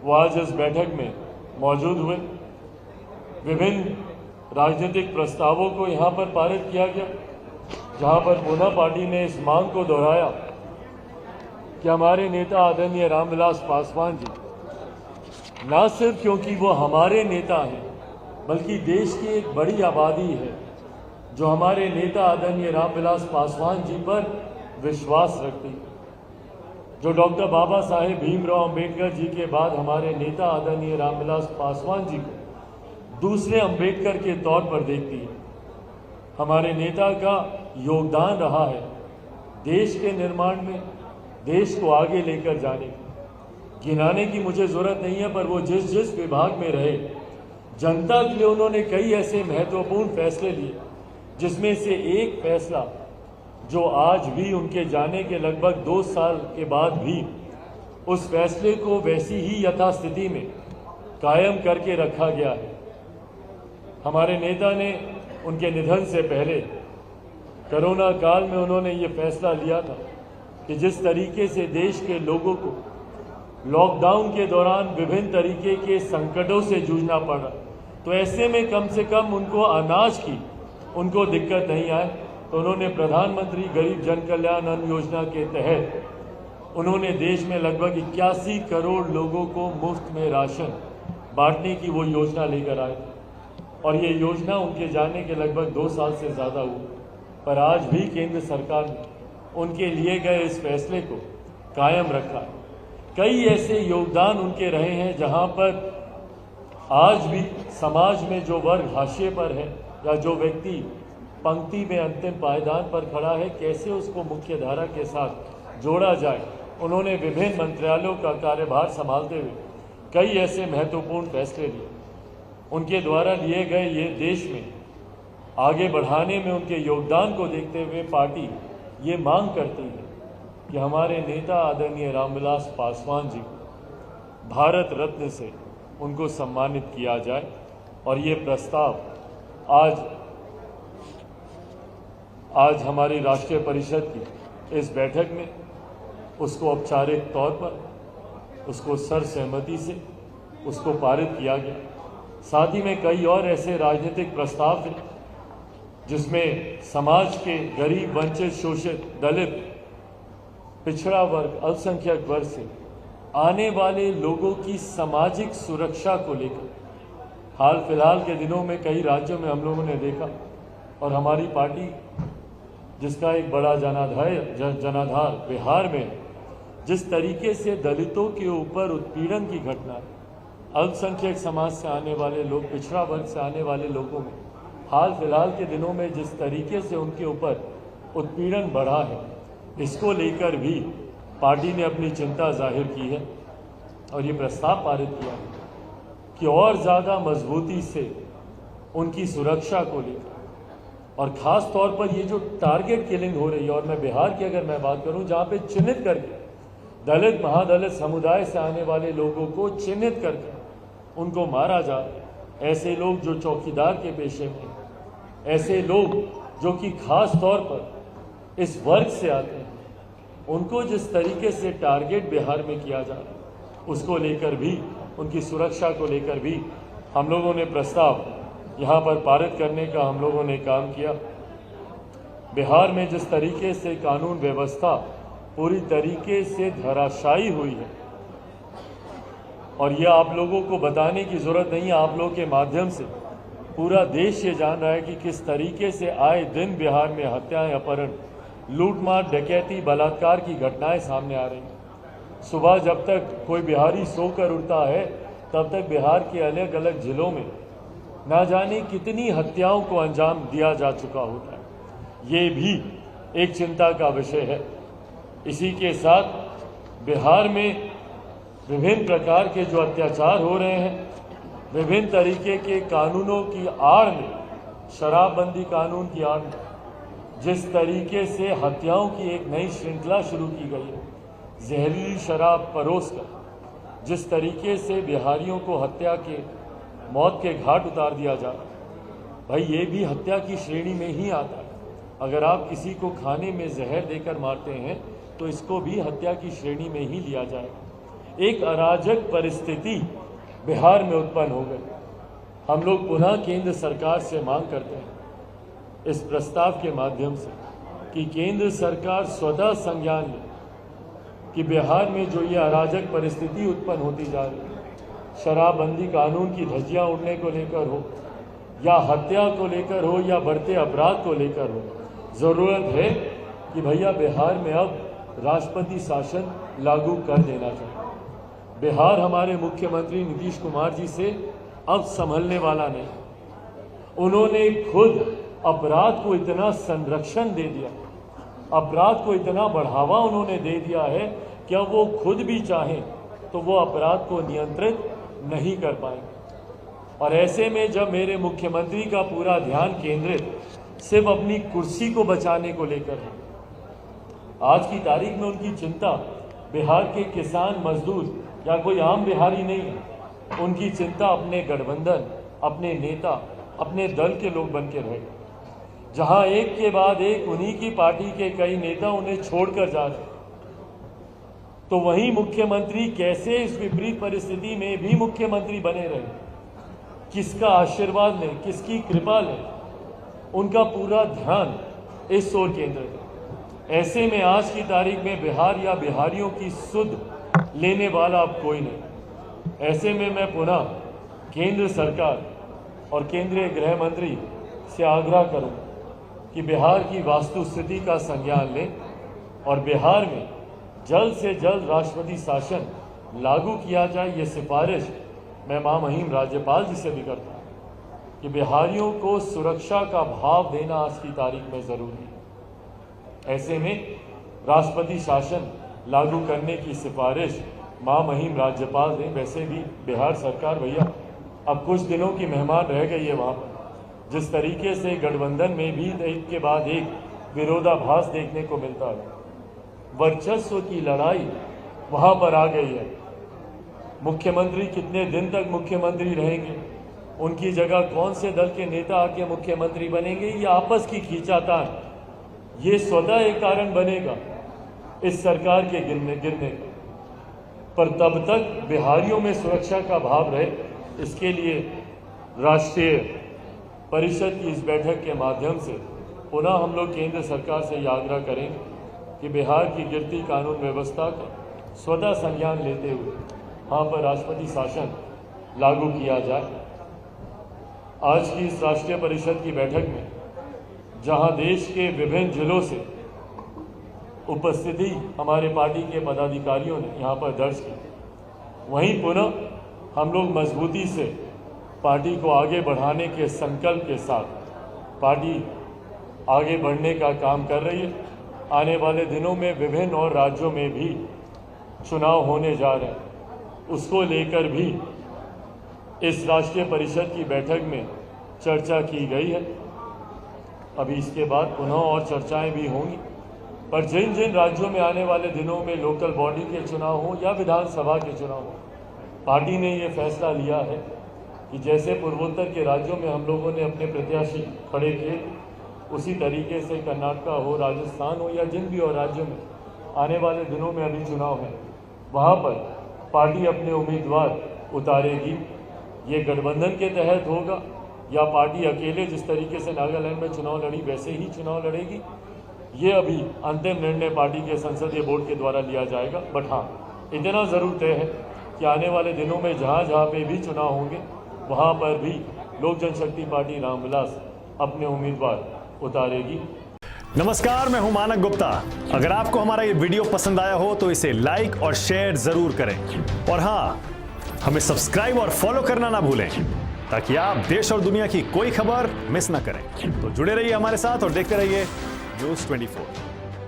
वो आज इस बैठक में मौजूद हुए। विभिन्न राजनीतिक प्रस्तावों को यहाँ पर पारित किया गया, जहाँ पर पूना पार्टी ने इस मांग को दोहराया कि हमारे नेता आदरणीय रामविलास पासवान जी न सिर्फ क्योंकि वो हमारे नेता हैं, बल्कि देश की एक बड़ी आबादी है जो हमारे नेता आदरणीय रामविलास पासवान जी पर विश्वास रखती है, जो डॉक्टर बाबा साहेब भीमराव अंबेडकर जी के बाद हमारे नेता आदरणीय रामविलास पासवान जी को दूसरे अंबेडकर के तौर पर देखती है। हमारे नेता का योगदान रहा है देश के निर्माण में, देश को आगे लेकर जाने में। गिनाने की मुझे ज़रूरत नहीं है, पर वो जिस जिस विभाग में रहे, जनता के लिए उन्होंने कई ऐसे महत्वपूर्ण फैसले लिए, जिसमें से एक फैसला जो आज भी उनके जाने के लगभग 2 साल के बाद भी उस फैसले को वैसी ही यथास्थिति में कायम करके रखा गया है। हमारे नेता ने उनके निधन से पहले कोरोना काल में उन्होंने ये फैसला लिया था कि जिस तरीके से देश के लोगों को लॉकडाउन के दौरान विभिन्न तरीके के संकटों से जूझना पड़ा, तो ऐसे में कम से कम उनको अनाज की उनको दिक्कत नहीं आए, तो उन्होंने प्रधानमंत्री गरीब जन कल्याण अन्न योजना के तहत उन्होंने देश में लगभग 81 करोड़ लोगों को मुफ्त में राशन बांटने की वो योजना लेकर आए थे। और ये योजना उनके जाने के लगभग 2 साल से ज़्यादा हुई, पर आज भी केंद्र सरकार ने उनके लिए गए इस फैसले को कायम रखा है। कई ऐसे योगदान उनके रहे हैं जहां पर आज भी समाज में जो वर्ग हाशिए पर है या जो व्यक्ति पंक्ति में अंतिम पायदान पर खड़ा है, कैसे उसको मुख्य धारा के साथ जोड़ा जाए। उन्होंने विभिन्न मंत्रालयों का कार्यभार संभालते हुए कई ऐसे महत्वपूर्ण फैसले लिए। उनके द्वारा लिए गए ये देश में आगे बढ़ाने में उनके योगदान को देखते हुए पार्टी ये मांग करती है कि हमारे नेता आदरणीय रामविलास पासवान जी को भारत रत्न से उनको सम्मानित किया जाए। और ये प्रस्ताव आज हमारी राष्ट्रीय परिषद की इस बैठक में उसको औपचारिक तौर पर उसको सर्वसहमति से उसको पारित किया गया। साथ ही में कई और ऐसे राजनीतिक प्रस्ताव थे जिसमें समाज के गरीब, वंचित, शोषित, दलित, पिछड़ा वर्ग, अल्पसंख्यक वर्ग से आने वाले लोगों की सामाजिक सुरक्षा को लेकर हाल फिलहाल के दिनों में कई राज्यों में हम लोगों ने देखा, और हमारी पार्टी जिसका एक बड़ा जनाधार बिहार में, जिस तरीके से दलितों के ऊपर उत्पीड़न की घटना, अल्पसंख्यक समाज से आने वाले लोग, पिछड़ा वर्ग से आने वाले लोगों में हाल फिलहाल के दिनों में जिस तरीके से उनके ऊपर उत्पीड़न बढ़ा है, इसको लेकर भी पार्टी ने अपनी चिंता जाहिर की है और ये प्रस्ताव पारित किया है कि और ज़्यादा मजबूती से उनकी सुरक्षा को लेकर, और ख़ास तौर पर ये जो टारगेट किलिंग हो रही है, और मैं बिहार की अगर मैं बात करूं, जहाँ पे चिन्हित करके दलित, महादलित समुदाय से आने वाले लोगों को चिन्हित करके उनको मारा जा, ऐसे लोग जो चौकीदार के पेशे में, ऐसे लोग जो कि खास तौर पर इस वर्ग से आते हैं, उनको जिस तरीके से टारगेट बिहार में किया जा रहा है, उसको लेकर भी, उनकी सुरक्षा को लेकर भी हम लोगों ने प्रस्ताव यहाँ पर पारित करने का हम लोगों ने काम किया। बिहार में जिस तरीके से कानून व्यवस्था पूरी तरीके से धराशायी हुई है, और यह आप लोगों को बताने की ज़रूरत नहीं है, आप लोगों के माध्यम से पूरा देश ये जान रहा है कि किस तरीके से आए दिन बिहार में हत्याएं, अपहरण, लूटमार, डकैती, बलात्कार की घटनाएं सामने आ रही हैं। सुबह जब तक कोई बिहारी सोकर उठता है, तब तक बिहार के अलग अलग जिलों में ना जाने कितनी हत्याओं को अंजाम दिया जा चुका होता है। ये भी एक चिंता का विषय है। इसी के साथ बिहार में विभिन्न प्रकार के जो अत्याचार हो रहे हैं, विभिन्न तरीके के कानूनों की आड़ में, शराबबंदी कानून की आड़ में जिस तरीके से हत्याओं की एक नई श्रृंखला शुरू की गई है, जहरीली शराब परोस कर जिस तरीके से बिहारियों को हत्या के, मौत के घाट उतार दिया जा रहा है, भाई ये भी हत्या की श्रेणी में ही आता है। अगर आप किसी को खाने में जहर देकर मारते हैं तो इसको भी हत्या की श्रेणी में ही लिया जाएगा। एक अराजक परिस्थिति बिहार में उत्पन्न हो गई। हम लोग पुनः केंद्र सरकार से मांग करते हैं इस प्रस्ताव के माध्यम से कि केंद्र सरकार स्वतः संज्ञान ले कि बिहार में जो ये अराजक परिस्थिति उत्पन्न होती जा रही है, शराबबंदी कानून की धज्जियां उड़ने को लेकर हो या हत्या को लेकर हो या बढ़ते अपराध को लेकर हो, ज़रूरत है कि भैया बिहार में अब राष्ट्रपति शासन लागू कर देना चाहिए। बिहार हमारे मुख्यमंत्री नीतीश कुमार जी से अब संभलने वाला नहीं। उन्होंने खुद अपराध को इतना संरक्षण दे दिया, अपराध को इतना बढ़ावा उन्होंने दे दिया है कि अब वो खुद भी चाहें तो वो अपराध को नियंत्रित नहीं कर पाएंगे। और ऐसे में जब मेरे मुख्यमंत्री का पूरा ध्यान केंद्रित सिर्फ अपनी कुर्सी को बचाने को लेकर है, आज की तारीख में उनकी चिंता बिहार के किसान मजदूर या कोई आम बिहारी नहीं है, उनकी चिंता अपने गठबंधन, अपने नेता, अपने दल के लोग बन के रहे। जहां एक के बाद एक उन्हीं की पार्टी के कई नेता उन्हें छोड़कर जा रहे, तो वहीं मुख्यमंत्री कैसे इस विपरीत परिस्थिति में भी मुख्यमंत्री बने रहे, किसका आशीर्वाद लें, किसकी कृपा लें, उनका पूरा ध्यान इस ओर केंद्रित है। ऐसे में आज की तारीख में बिहार या बिहारियों की सुध लेने वाला अब कोई नहीं। ऐसे में मैं पुनः केंद्र सरकार और केंद्रीय गृह मंत्री से आग्रह करूं कि बिहार की वास्तुस्थिति का संज्ञान लें और बिहार में जल्द से जल्द राष्ट्रपति शासन लागू किया जाए। ये सिफारिश मैं महामहिम राज्यपाल जी से भी करता हूँ कि बिहारियों को सुरक्षा का भाव देना आज की तारीख में ज़रूरी है। ऐसे में राष्ट्रपति शासन लागू करने की सिफारिश महामहिम राज्यपाल ने, वैसे भी बिहार सरकार भैया अब कुछ दिनों की मेहमान रह गई है वहाँ पर। जिस तरीके से गठबंधन में भी एक के बाद एक विरोधाभास देखने को मिलता है, वर्चस्व की लड़ाई वहाँ पर आ गई है। मुख्यमंत्री कितने दिन तक मुख्यमंत्री रहेंगे, उनकी जगह कौन से दल के नेता आके मुख्यमंत्री बनेंगे, ये आपस की खींचातान, ये स्वतः एक कारण बनेगा इस सरकार के गिरने का। पर तब तक बिहारियों में सुरक्षा का भाव रहे, इसके लिए राष्ट्रीय परिषद की इस बैठक के माध्यम से पुनः हम लोग केंद्र सरकार से यह आग्रह करेंगे कि बिहार की गिरती कानून व्यवस्था का स्वतः संज्ञान लेते हुए वहाँ पर राष्ट्रपति शासन लागू किया जाए। आज की इस राष्ट्रीय परिषद की बैठक में जहाँ देश के विभिन्न जिलों से उपस्थिति हमारे पार्टी के पदाधिकारियों ने यहाँ पर दर्ज की, वहीं पुनः हम लोग मजबूती से पार्टी को आगे बढ़ाने के संकल्प के साथ पार्टी आगे बढ़ने का काम कर रही है। आने वाले दिनों में विभिन्न और राज्यों में भी चुनाव होने जा रहे हैं, उसको लेकर भी इस राष्ट्रीय परिषद की बैठक में चर्चा की गई है। अभी इसके बाद पुनः और चर्चाएं भी होंगी, पर जिन जिन राज्यों में आने वाले दिनों में लोकल बॉडी के चुनाव हों या विधानसभा के चुनाव हों, पार्टी ने ये फैसला लिया है कि जैसे पूर्वोत्तर के राज्यों में हम लोगों ने अपने प्रत्याशी खड़े किए, उसी तरीके से कर्नाटक हो, राजस्थान हो या जिन भी और राज्यों में आने वाले दिनों में अभी चुनाव है, वहाँ पर पार्टी अपने उम्मीदवार उतारेगी। ये गठबंधन के तहत होगा या पार्टी अकेले जिस तरीके से नागालैंड में चुनाव लड़ी वैसे ही चुनाव लड़ेगी, ये अभी अंतिम निर्णय पार्टी के संसदीय बोर्ड के द्वारा लिया जाएगा। बट हाँ, इतना ज़रूर तय है कि आने वाले दिनों में जहाँ जहाँ पे भी चुनाव होंगे वहाँ पर भी लोक जनशक्ति पार्टी रामविलास अपने उम्मीदवार उतारेगी। नमस्कार, मैं हूं मानक गुप्ता। अगर आपको हमारा ये वीडियो पसंद आया हो तो इसे लाइक और शेयर जरूर करें, और हाँ, हमें सब्सक्राइब और फॉलो करना ना भूलें ताकि आप देश और दुनिया की कोई खबर मिस ना करें। तो जुड़े रहिए हमारे साथ और देखते रहिए News 24।